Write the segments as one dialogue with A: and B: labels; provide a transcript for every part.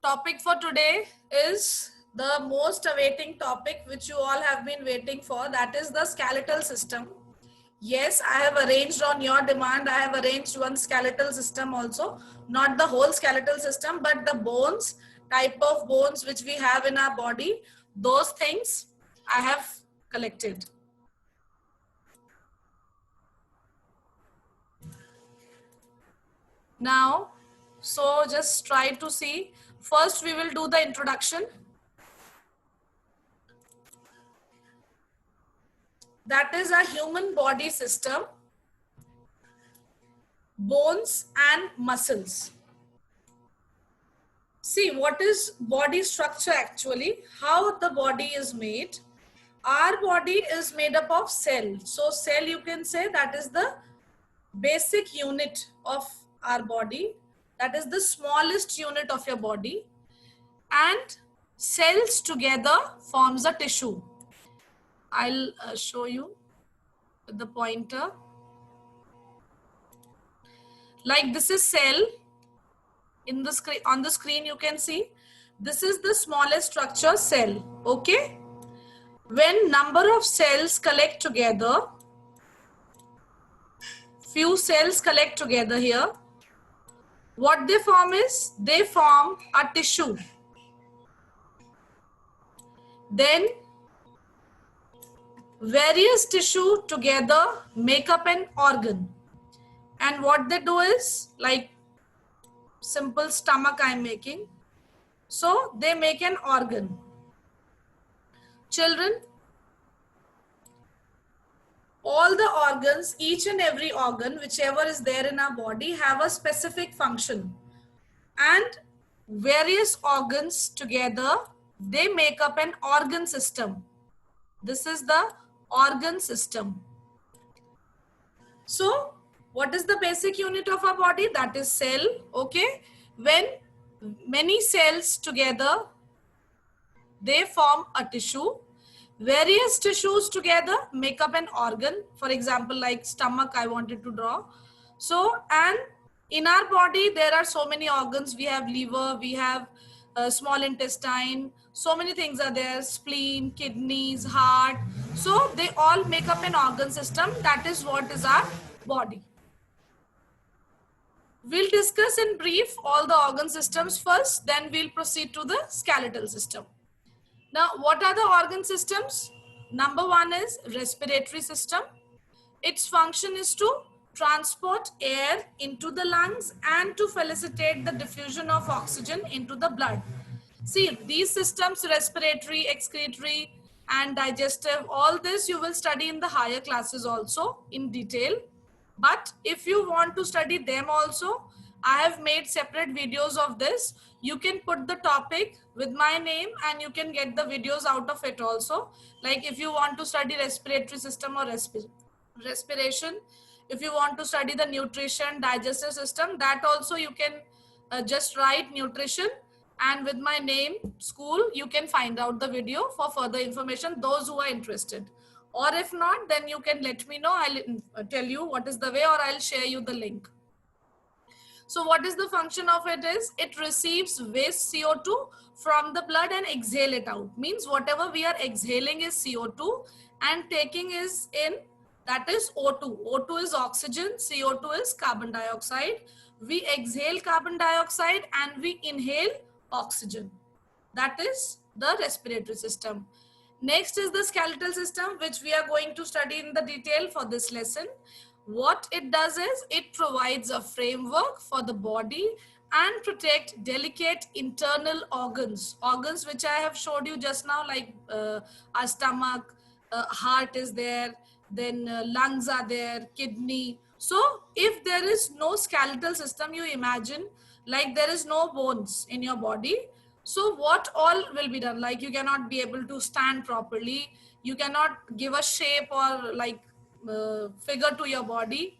A: topic for today is the most awaiting topic which you all have been waiting for, that is the skeletal system. Yes, I have arranged on your demand, I have arranged one skeletal system also, not the whole skeletal system, but the bones, type of bones which we have in our body, those things I have collected. Now, so just try to see. First, we will do the introduction. That is a human body system, bones and muscles. See, what is body structure actually? How the body is made? Our body is made up of cell. So cell, you can say, that is the basic unit of our body. That is the smallest unit of your body. And cells together forms a tissue. I'll show you with the pointer. Like this is cell. In the screen, on the screen you can see this is the smallest structure, cell. Okay, when number of cells collect together, few cells collect together here, what they form is they form a tissue. Then various tissue together make up an organ, and what they do is, like simple stomach I'm making, so they make an organ. Children, all the organs, each and every organ, whichever is there in our body, have a specific function, and various organs together, they make up an organ system. This is the organ system. So what is the basic unit of our body? That is cell. Okay, when many cells together, they form a tissue. Various tissues together make up an organ. For example, like stomach I wanted to draw. So, and in our body there are so many organs. We have liver, we have small intestine, so many things are there, spleen, kidneys, heart. So they all make up an organ system. That is what is our body. We'll discuss in brief all the organ systems first, then we'll proceed to the skeletal system. Now, what are the organ systems? Number one is respiratory system. Its function is to transport air into the lungs and to facilitate the diffusion of oxygen into the blood. See, these systems, respiratory, excretory, and digestive, all this you will study in the higher classes also in detail. But if you want to study them also, I have made separate videos of this. You can put the topic with my name and you can get the videos out of it also. Like if you want to study respiratory system or respiration, if you want to study the nutrition, digestive system, that also you can just write nutrition, and with my name, school, you can find out the video for further information, those who are interested. Or if not, then you can let me know. I'll tell you what is the way, or I'll share you the link. So what is the function of it is, it receives waste CO2 from the blood and exhale it out. Means whatever we are exhaling is CO2 and taking is in, that is O2. O2 is oxygen, CO2 is carbon dioxide. We exhale carbon dioxide and we inhale oxygen. That is the respiratory system. Next is the skeletal system, which we are going to study in the detail for this lesson. What it does is, it provides a framework for the body and protect delicate internal organs. Organs which I have showed you just now, like our stomach, heart is there, then lungs are there, kidney. So if there is no skeletal system, you imagine like there is no bones in your body. So what all will be done? Like you cannot be able to stand properly. You cannot give a shape or like figure to your body.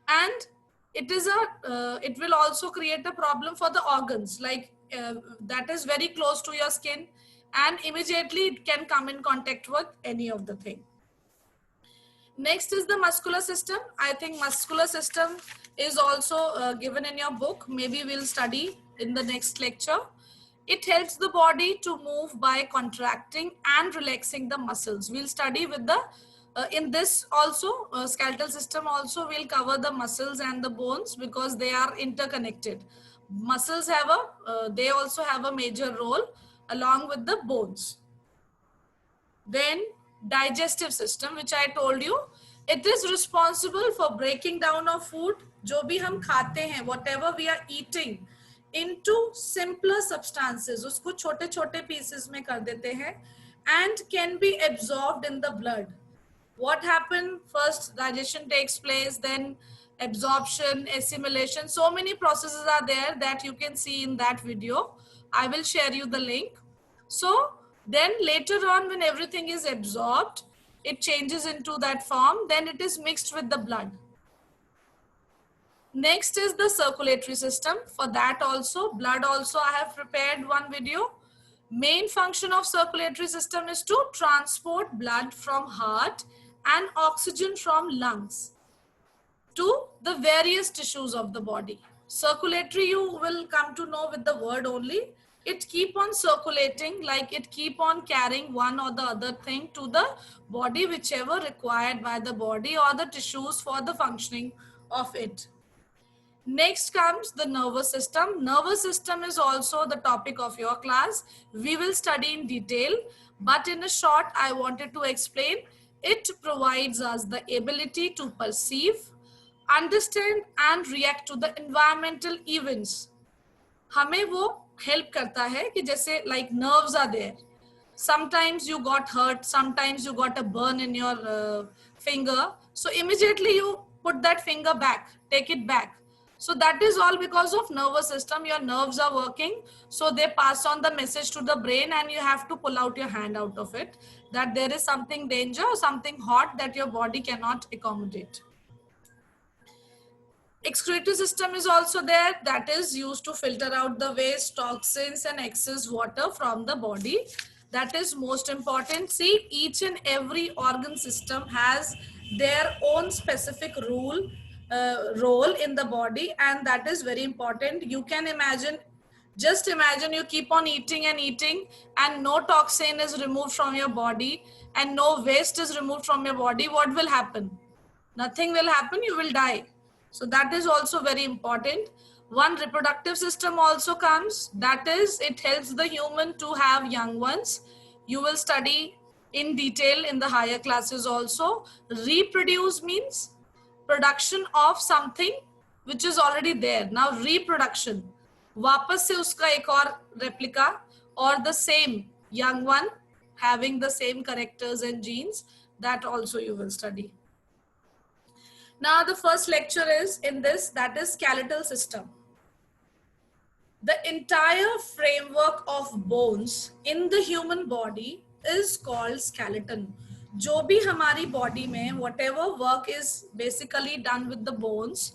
A: And it is it will also create a problem for the organs, like that is very close to your skin and immediately it can come in contact with any of the thing. Next is the muscular system. I think muscular system is also given in your book. Maybe we'll study in the next lecture. It helps the body to move by contracting and relaxing the muscles. We'll study with the, in this also, skeletal system also will cover the muscles and the bones because they are interconnected. Muscles have a, they also have a major role along with the bones. Then digestive system, which I told you, it is responsible for breaking down of food. जो भी हम खाते हैं, whatever we are eating, into simpler substances, उसको छोटे छोटे pieces में कर देते हैं and can be absorbed in the blood. What happened? First digestion takes place, then absorption, assimilation. So many processes are there that you can see in that video. I will share you the link. So then later on, when everything is absorbed, it changes into that form, then it is mixed with the blood. Next is the circulatory system. For that also, blood also I have prepared one video. Main function of circulatory system is to transport blood from heart and oxygen from lungs to the various tissues of the body. Circulatory you will come to know with the word only. It keep on circulating, like it keep on carrying one or the other thing to the body, whichever required by the body or the tissues for the functioning of it. Next comes the nervous system. Nervous system is also the topic of your class. We will study in detail, but in a short, I wanted to explain. It provides us the ability to perceive, understand and react to the environmental events. हमें वो help करता है कि जैसे like nerves are there. Sometimes you got hurt, sometimes you got a burn in your finger. So immediately you put that finger back, take it back. So that is all because of nervous system. Your nerves are working, so they pass on the message to the brain and you have to pull out your hand out of it, that there is something danger or something hot that your body cannot accommodate. Excretory system is also there, that is used to filter out the waste, toxins and excess water from the body. That is most important. See, each and every organ system has their own specific role in the body, and that is very important. You can imagine, just imagine you keep on eating and eating and no toxin is removed from your body and no waste is removed from your body. What will happen? Nothing will happen, you will die. So that is also very important. One reproductive system also comes, that is, it helps the human to have young ones. You will study in detail in the higher classes also. Reproduce means production of something which is already there. Now reproduction, वापस से उसका एक और replica or the same young one having the same characters and genes, that also you will study. Now the first lecture is in this, that is skeletal system. The entire framework of bones in the human body is called skeleton. जो भी हमारी body में whatever work is basically done with the bones,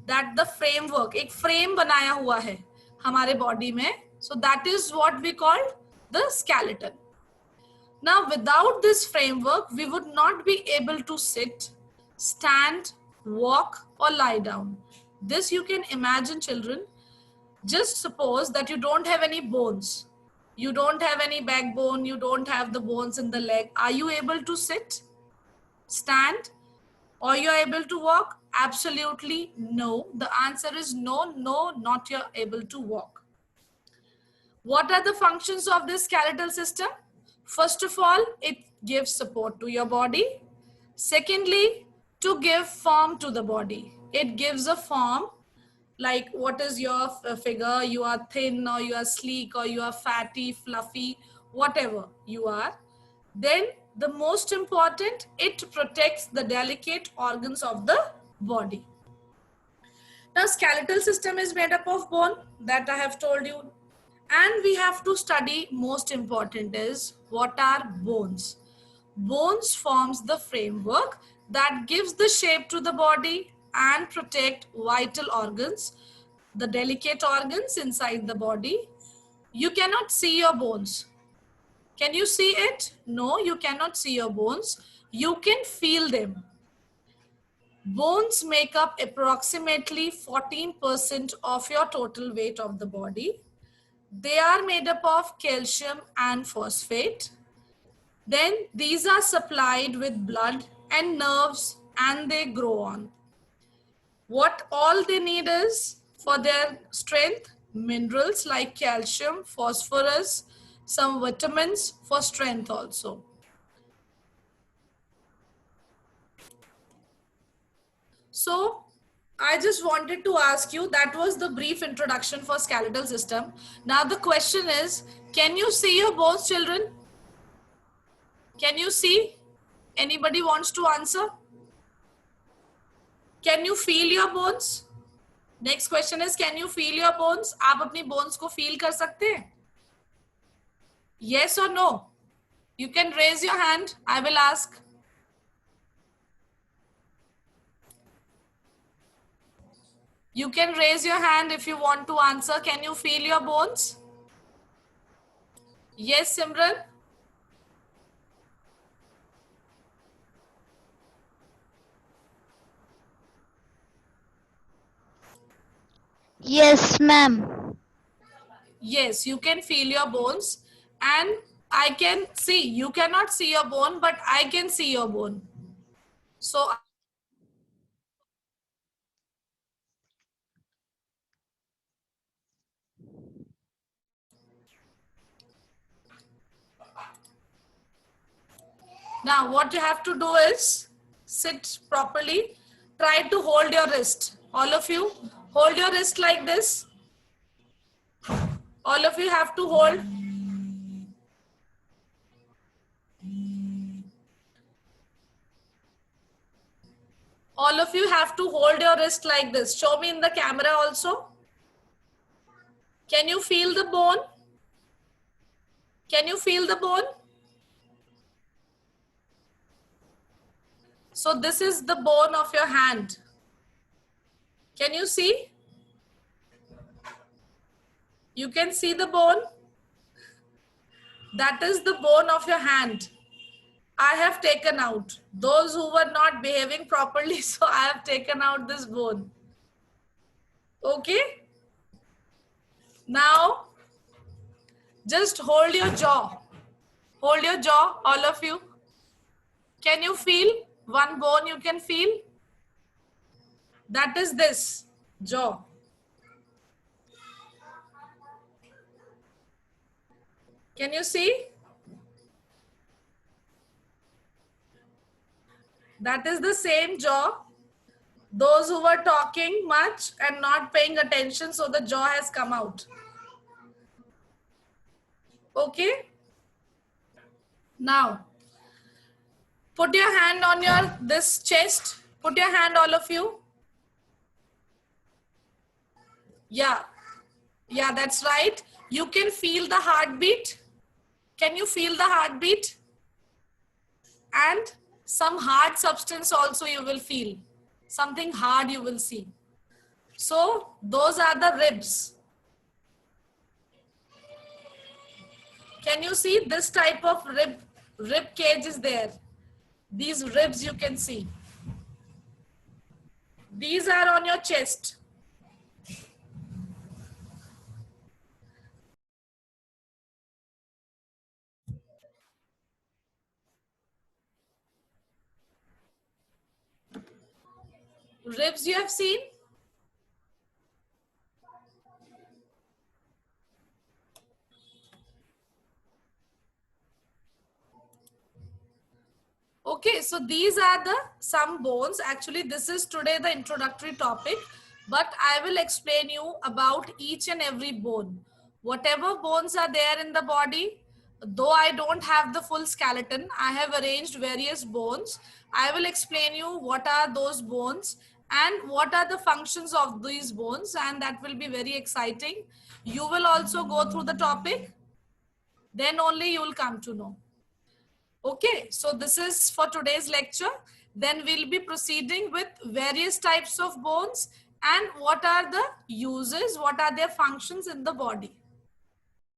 A: that the framework, एक frame बनाया हुआ है हमारे body में, so that is what we call the skeleton. Now without this framework, we would not be able to sit, stand, walk or lie down. This you can imagine, children. Just suppose that you don't have any bones. You don't have any backbone. You don't have the bones in the leg. Are you able to sit, stand, or you are able to walk? Absolutely no. The answer is no, no, not you're able to walk. What are the functions of this skeletal system? First of all, it gives support to your body. Secondly, to give form to the body. It gives a form, like what is your figure, you are thin or you are sleek or you are fatty, fluffy, whatever you are. Then the most important, it protects the delicate organs of the body. Now skeletal system is made up of bone, that I have told you. And we have to study, most important is, what are bones? Bones forms the framework that gives the shape to the body and protect vital organs, the delicate organs inside the body. You cannot see your bones. Can you see it? No, you cannot see your bones. You can feel them. Bones make up approximately 14% of your total weight of the body. They are made up of calcium and phosphate. Then these are supplied with blood and nerves and they grow on. What all they need is for their strength, minerals like calcium, phosphorus, some vitamins for strength also. So I just wanted to ask you, that was the brief introduction for skeletal system. Now the question is, can you see your bones, children? Can you see? Anybody wants to answer? Can you feel your bones? Next question is, can you feel your bones? आप अपनी bones को feel कर सकते हैं? Yes or no? You can raise your hand. I will ask. You can raise your hand if you want to answer. Can you feel your bones? Yes, Simran?
B: Yes, ma'am.
A: Yes, you can feel your bones. And I can see. You cannot see your bone, but I can see your bone. So now what you have to do is sit properly. Try to hold your wrist. All of you, hold your wrist like this. All of you have to hold. All of you have to hold your wrist like this. Show me in the camera also. Can you feel the bone? Can you feel the bone? So this is the bone of your hand. Can you see? You can see the bone? That is the bone of your hand. I have taken out those who were not behaving properly, so I have taken out this bone. Okay? Now, just hold your jaw. Hold your jaw, all of you. Can you feel one bone you can feel? That is this jaw. Can you see? That is the same jaw. Those who were talking much and not paying attention, so the jaw has come out. Okay? Now, put your hand on your this chest. Put your hand, all of you. Yeah. Yeah, that's right. You can feel the heartbeat. Can you feel the heartbeat? And some hard substance also you will feel. Something hard you will see. So those are the ribs. Can you see this type of rib cage is there? These ribs you can see. These are on your chest. Ribs you have seen? Okay, so these are the some bones. Actually, this is today the introductory topic, but I will explain you about each and every bone. Whatever bones are there in the body, though I don't have the full skeleton, I have arranged various bones. I will explain you what are those bones and what are the functions of these bones, and that will be very exciting. You will also go through the topic, then only you will come to know. Okay, so this is for today's lecture. Then we'll be proceeding with various types of bones and what are the uses, what are their functions in the body.